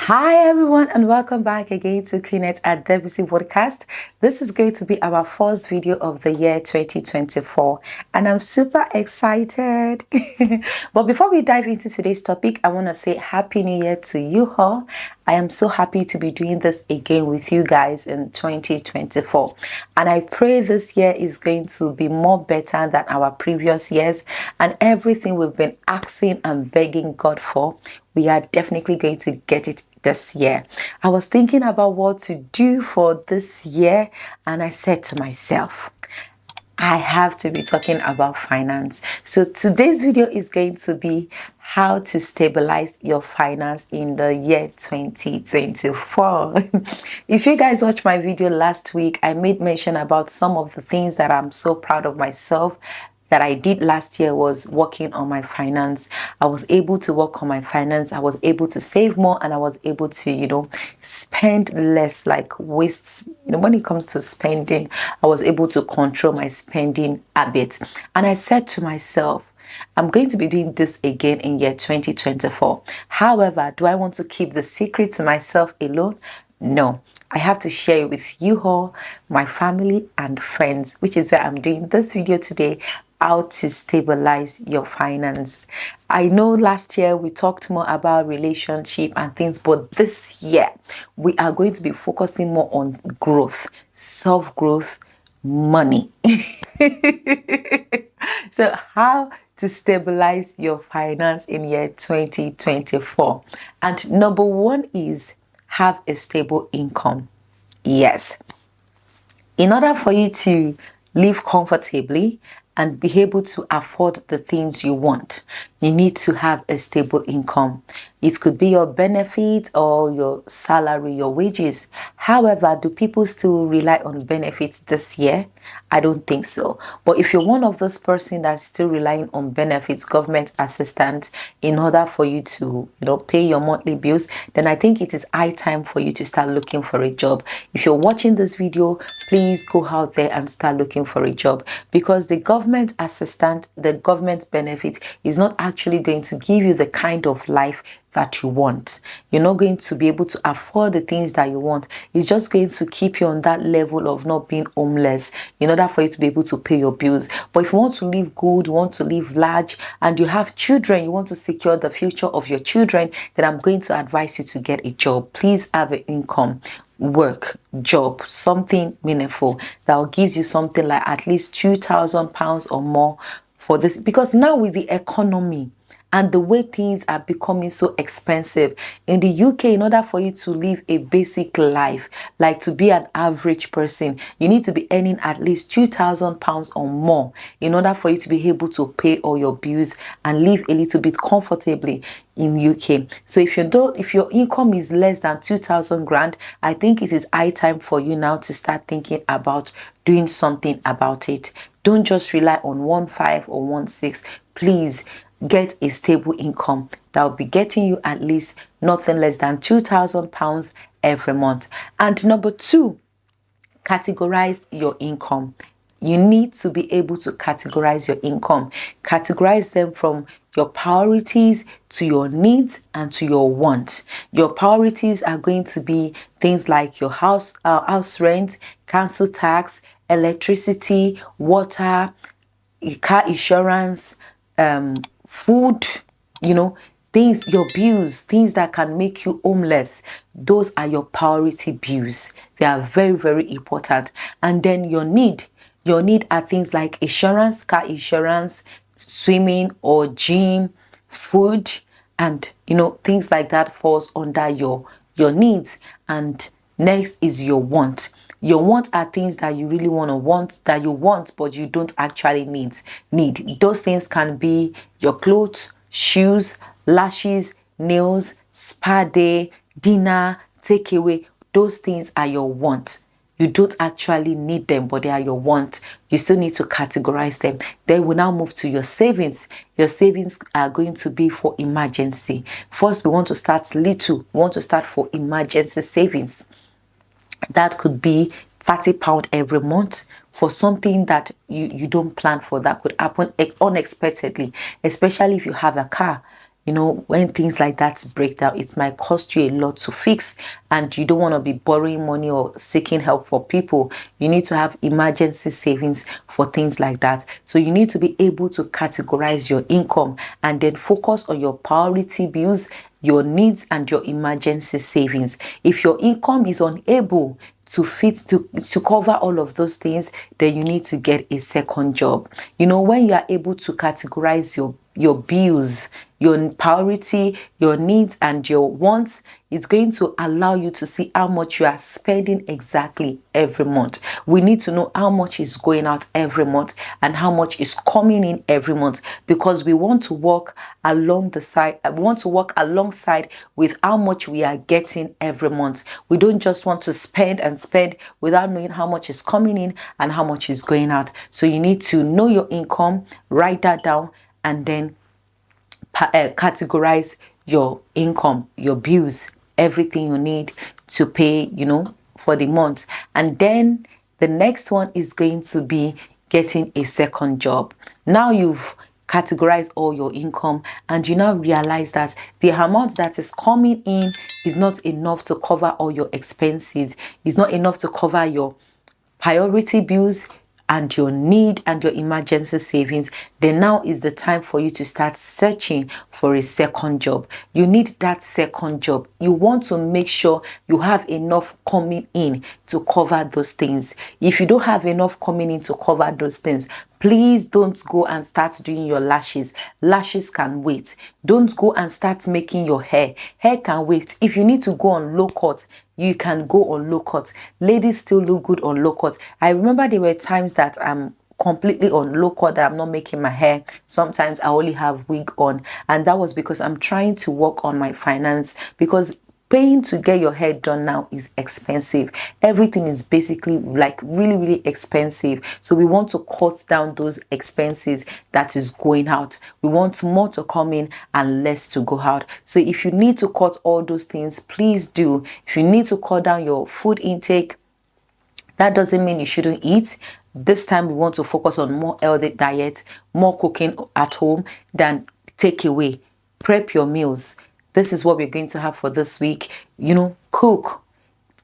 Hi everyone, and welcome back again to Kenneth at VODCAST. This is going to be our first video of the year 2024 and I'm super excited. But before we dive into today's topic, I want to say Happy New Year to you all. I am so happy to be doing this again with you guys in 2024, and I pray this year is going to be more better than our previous years, and everything we've been asking and begging God for, we are definitely going to get it this year. I was thinking about what to do for this year, and I said to myself, I have to be talking about finance. So today's video is going to be how to stabilize your finance in the year 2024. If you guys watched my video last week, I made mention about some of the things that I'm so proud of myself that I did last year was working on my finance. I was able to work on my finance. I was able to save more, and I was able to, spend less, like waste. When it comes to spending, I was able to control my spending habit. And I said to myself, I'm going to be doing this again in year 2024. However, do I want to keep the secret to myself alone? No. I have to share it with you all, my family and friends, which is why I'm doing this video today, how to stabilize your finance. I know last year we talked more about relationship and things, but this year we are going to be focusing more on growth, self-growth, money. So how to stabilize your finance in year 2024? And number one is have a stable income. Yes. In order for you to live comfortably and be able to afford the things you want, you need to have a stable income. It could be your benefit or your salary, your wages. However, do people still rely on benefits this year? I don't think so. But if you're one of those person that's still relying on benefits, government assistance, in order for you to, pay your monthly bills, then I think it is high time for you to start looking for a job. If you're watching this video, please go out there and start looking for a job, because the government assistance, the government benefit is not actually going to give you the kind of life that you want. You're not going to be able to afford the things that you want. It's just going to keep you on that level of not being homeless in order for you to be able to pay your bills. But if you want to live good, you want to live large, and you have children, you want to secure the future of your children, then I'm going to advise you to get a job. Please have an income. Work, job, something meaningful that will give you something like at least £2,000 or more for this, because now with the economy and the way things are becoming so expensive in the UK, in order for you to live a basic life, like to be an average person, you need to be earning at least £2,000 or more in order for you to be able to pay all your bills and live a little bit comfortably in UK. So if your income is less than 2,000 grand, I think it is high time for you now to start thinking about doing something about it. Don't just rely on 1.5 or 1.6. Please get a stable income that will be getting you at least nothing less than £2,000 every month. And number two, categorize your income. You need to be able to categorize your income. Categorize them from your priorities to your needs and to your wants. Your priorities are going to be things like your house rent, council tax, electricity, water, car insurance, food, things, your bills, things that can make you homeless. Those are your priority bills. They are very, very important. And then your need are things like insurance, car insurance, swimming or gym, food, and things like that falls under your needs. And next is your want. Your want are things that you really want, that you want, but you don't actually need. Those things can be your clothes, shoes, lashes, nails, spa day, dinner, takeaway. Those things are your want. You don't actually need them, but they are your want. You still need to categorize them. Then we now move to your savings. Your savings are going to be for emergency. First, we want to start little. We want to start for emergency savings. That could be £30 every month for something that you don't plan for, that could happen unexpectedly, especially if you have a car. when things like that break down, it might cost you a lot to fix, and you don't want to be borrowing money or seeking help for people. You need to have emergency savings for things like that. So you need to be able to categorize your income and then focus on your priority bills, your needs, and your emergency savings. If your income is unable to cover all of those things, then you need to get a second job. When you are able to categorize your bills, your priority, your needs, and your wants, it's going to allow you to see how much you are spending exactly every month. We need to know how much is going out every month and how much is coming in every month, because we want to work alongside with how much we are getting every month. We don't just want to spend and spend without knowing how much is coming in and how much is going out. So you need to know your income, write that down, and then categorize your income, your bills, everything you need to pay, for the month. And then the next one is going to be getting a second job. Now you've categorized all your income, and you now realize that the amount that is coming in is not enough to cover all your expenses, is not enough to cover your priority bills and your need and your emergency savings. Then now is the time for you to start searching for a second job. You need that second job. You want to make sure you have enough coming in to cover those things. If you don't have enough coming in to cover those things, please don't go and start doing your lashes. Lashes can wait. Don't go and start making your hair. Hair can wait. If you need to go on low cut, you can go on low cut. Ladies still look good on low cut. I remember there were times that I'm completely on low cut, that I'm not making my hair. Sometimes I only have wig on, and that was because I'm trying to work on my finance, because paying to get your hair done now is expensive. Everything is basically like really, really expensive. So we want to cut down those expenses that is going out. We want more to come in and less to go out. So if you need to cut all those things, please do. If you need to cut down your food intake, that doesn't mean you shouldn't eat. This time we want to focus on more healthy diet, more cooking at home than takeaway. Prep your meals. This is what we're going to have for this week. Cook.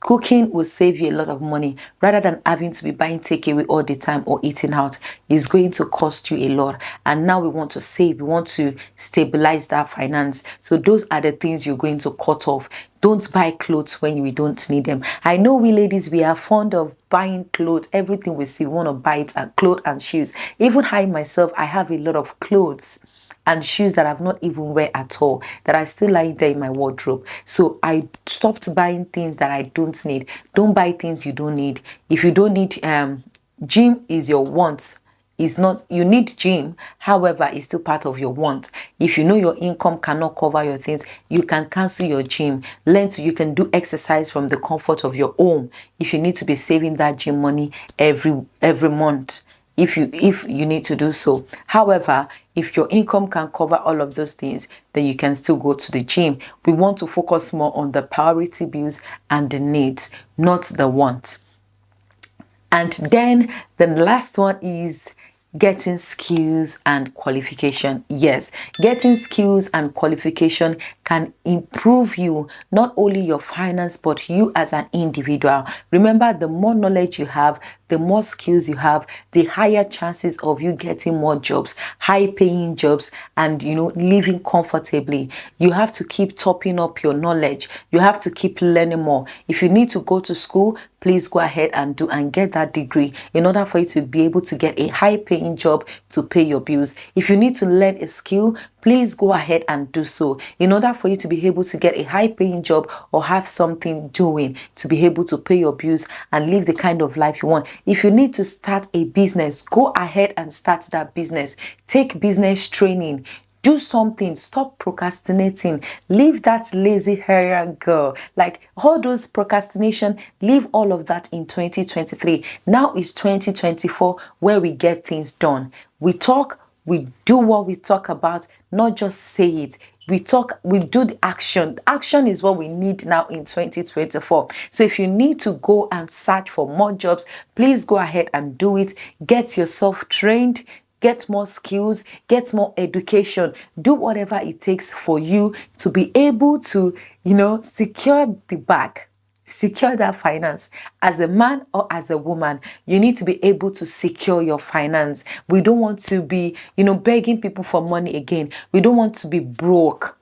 Cooking will save you a lot of money rather than having to be buying takeaway all the time or eating out. It's going to cost you a lot. And now we want to save. We want to stabilize that finance. So those are the things you're going to cut off. Don't buy clothes when we don't need them. I know we ladies, we are fond of buying clothes. Everything we see, we want to buy it, and clothes and shoes. Even I myself, I have a lot of clothes and shoes that I've not even wear at all, that are still lying there in my wardrobe. So I stopped buying things that I don't need. Don't buy things you don't need. If you don't need, gym is your want. It's not, you need gym, however, it's still part of your want. If you know your income cannot cover your things, you can cancel your gym. You can do exercise from the comfort of your home if you need to be saving that gym money every month. If you need to do so. However, if your income can cover all of those things, then you can still go to the gym. We want to focus more on the priority bills and the needs, not the wants. And then the last one is getting skills and qualification. Yes, getting skills and qualification can improve you, not only your finance, but you as an individual. Remember, the more knowledge you have, the more skills you have, the higher chances of you getting more jobs, high paying jobs, and living comfortably. You have to keep topping up your knowledge. You have to keep learning more. If you need to go to school, please go ahead and get that degree in order for you to be able to get a high paying job to pay your bills. If you need to learn a skill, please go ahead and do so in order for you to be able to get a high paying job or have something doing to be able to pay your bills and live the kind of life you want. If you need to start a business, go ahead and start that business. Take business training. Do something. Stop procrastinating. Leave that lazy hair girl. Like all those procrastination, leave all of that in 2023. Now is 2024 where we get things done. We talk, we do what we talk about, not just say it. We talk, we do the action. Action is what we need now in 2024. So if you need to go and search for more jobs, please go ahead and do it. Get yourself trained. get more skills, get more education, do whatever it takes for you to be able to, secure the bag, secure that finance. As a man or as a woman, you need to be able to secure your finance. We don't want to be, begging people for money again. We don't want to be broke.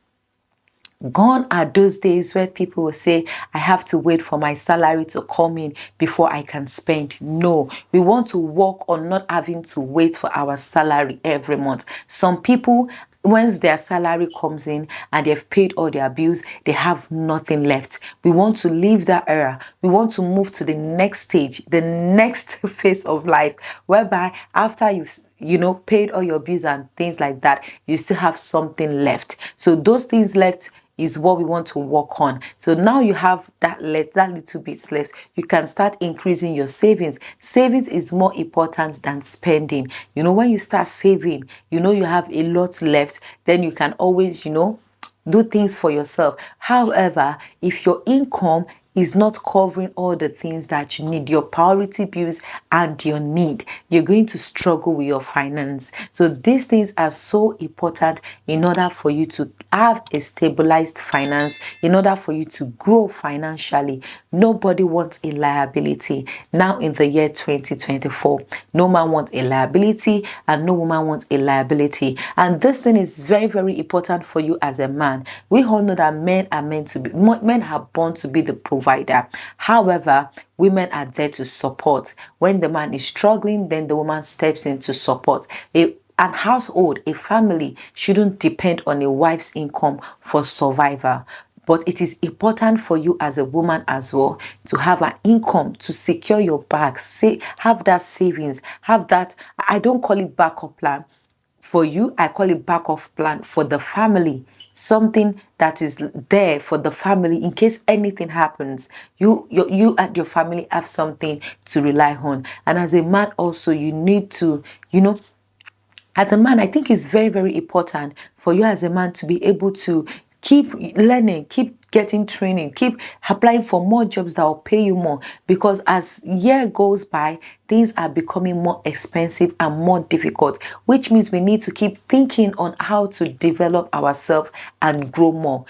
Gone are those days where people will say, I have to wait for my salary to come in before I can spend. No, we want to work on not having to wait for our salary every month. Some people, once their salary comes in and they've paid all their bills, they have nothing left. We want to leave that era. We want to move to the next stage, the next phase of life, whereby after you've paid all your bills and things like that, you still have something left. So those things left is what we want to work on. So now you have that little bit left, you can start increasing your savings. Savings is more important than spending. When you start saving, you have a lot left, then you can always, do things for yourself. However, if your income is not covering all the things that you need, your priority bills and your need, you're going to struggle with your finance. So these things are so important in order for you to have a stabilized finance, in order for you to grow financially. Nobody wants a liability. Now in the year 2024, no man wants a liability and no woman wants a liability. And this thing is very, very important for you as a man. We all know that men are born to be the provider. However, women are there to support. When the man is struggling, then the woman steps in to support. An household, a family shouldn't depend on a wife's income for survival. But it is important for you as a woman as well to have an income to secure your bag. Have that savings, have that, I don't call it backup plan. For you, I call it backup plan for the family. Something that is there for the family in case anything happens. You and your family have something to rely on. And as a man also, you need to, as a man, I think it's very, very important for you as a man to be able to keep learning, keep getting training, keep applying for more jobs that will pay you more. Because as year goes by, things are becoming more expensive and more difficult, which means we need to keep thinking on how to develop ourselves and grow more.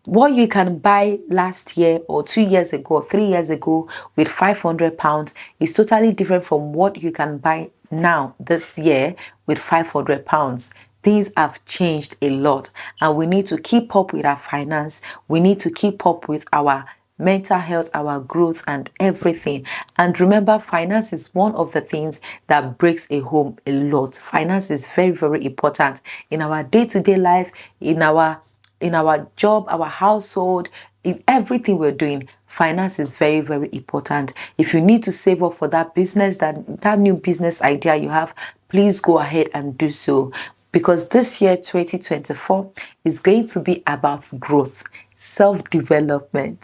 What you can buy last year or 2 years ago or 3 years ago with £500 is totally different from what you can buy now this year with £500. Things have changed a lot and we need to keep up with our finance. We need to keep up with our mental health, our growth and everything. And remember, finance is one of the things that breaks a home a lot. Finance is very, very important in our day-to-day life, in our job, our household, in everything we're doing. Finance is very, very important. If you need to save up for that business, that new business idea you have, please go ahead and do so. Because this year, 2024, is going to be about growth, self-development.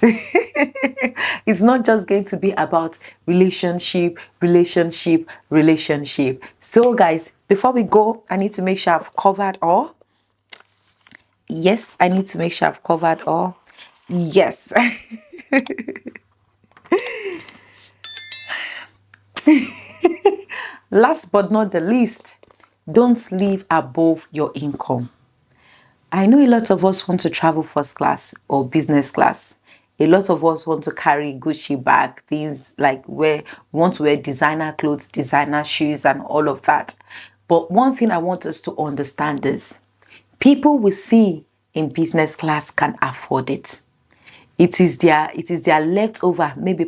It's not just going to be about relationship. So guys, before we go, I need to make sure I've covered all. Yes, I need to make sure I've covered all. Yes. Last but not the least, don't live above your income. I know a lot of us want to travel first class or business class. A lot of us want to carry Gucci bag, things like we want to wear designer clothes, designer shoes and all of that. But one thing I want us to understand is people we see in business class can afford it. It is their leftover, maybe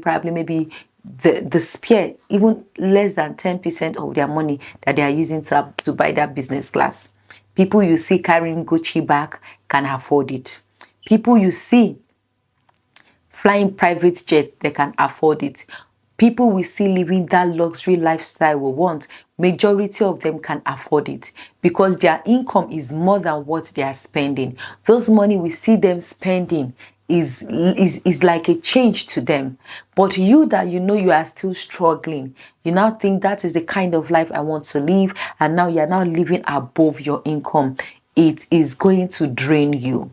the spare, even less than 10% of their money that they are using to buy that business class. People you see carrying Gucci bag can afford it. People you see flying private jets, they can afford it. People we see living that luxury lifestyle we want, majority of them can afford it because their income is more than what they are spending. Those money we see them spending is like a change to them. But you that you are still struggling, you now think that is the kind of life I want to live, and now you are now living above your income. It is going to drain you.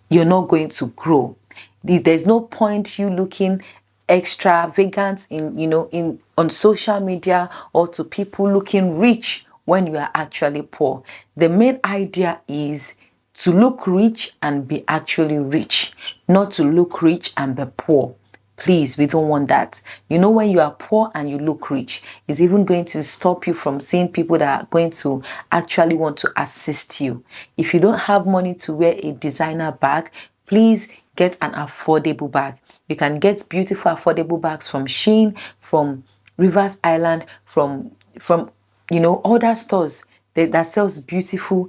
You're not going to grow. There's no point you looking extravagant on social media or to people looking rich when you are actually poor. The main idea is to look rich and be actually rich, not to look rich and be poor. Please, we don't want that. You know, when you are poor and you look rich, it's even going to stop you from seeing people that are going to actually want to assist you. If you don't have money to wear a designer bag, please get an affordable bag. You can get beautiful affordable bags from Shein, from Rivers Island, from other stores that sells beautiful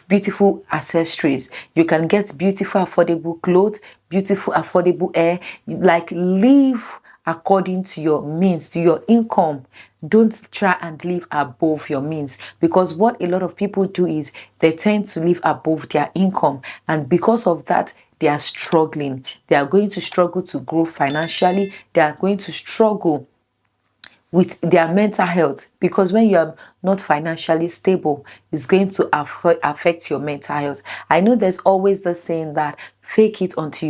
beautiful accessories. You can get beautiful affordable clothes, beautiful affordable hair. Like, live according to your means, to your income. Don't try and live above your means, because what a lot of people do is they tend to live above their income, and because of that they are struggling. They are going to struggle to grow financially. They are going to struggle with their mental health, because when you are not financially stable, it's going to affect your mental health. I know there's always the saying that fake it until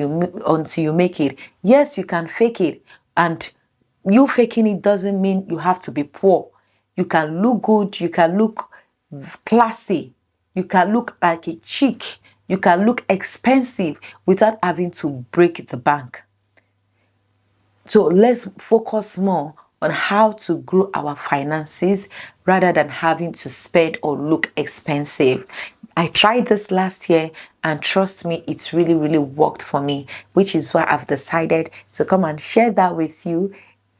you make it. Yes, you can fake it, and you faking it doesn't mean you have to be poor. You can look good, you can look classy, you can look like a chic, you can look expensive without having to break the bank. So let's focus more on how to grow our finances rather than having to spend or look expensive. I tried this last year, and trust me, it's really, really worked for me, which is why I've decided to come and share that with you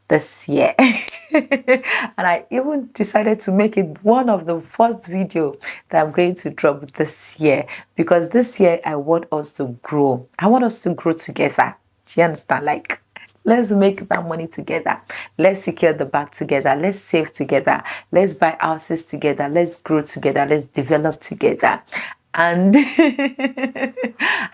this year. And I even decided to make it one of the first video that I'm going to drop this year, because this year I want us to grow. I want us to grow together. Do you understand? Like, let's make that money together. Let's secure the bag together. Let's save together. Let's buy houses together. Let's grow together. Let's develop together. And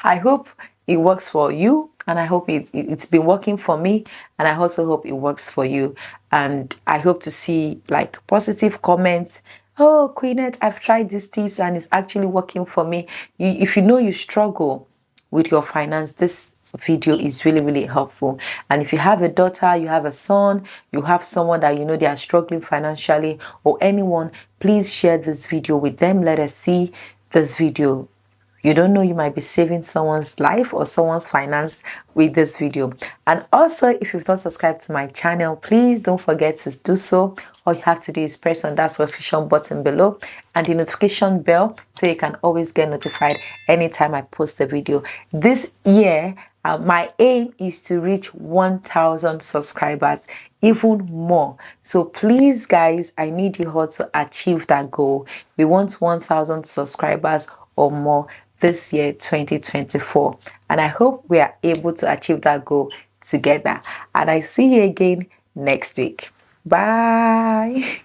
I hope it works for you. And I hope it's been working for me. And I also hope it works for you. And I hope to see like positive comments. Oh, Queenette, I've tried these tips and it's actually working for me. If you know you struggle with your finance, this video is really, really helpful. And if you have a daughter, you have a son, you have someone that you know they are struggling financially, or anyone, please share this video with them. Let us see this video. You don't know, you might be saving someone's life or someone's finance with this video. And also, if you've not subscribed to my channel, please don't forget to do so. All you have to do is press on that subscription button below and the notification bell, so you can always get notified anytime I post a video. This year, my aim is to reach 1,000 subscribers, even more. So please, guys, I need you all to achieve that goal. We want 1,000 subscribers or more this year, 2024. And I hope we are able to achieve that goal together. And I see you again next week. Bye.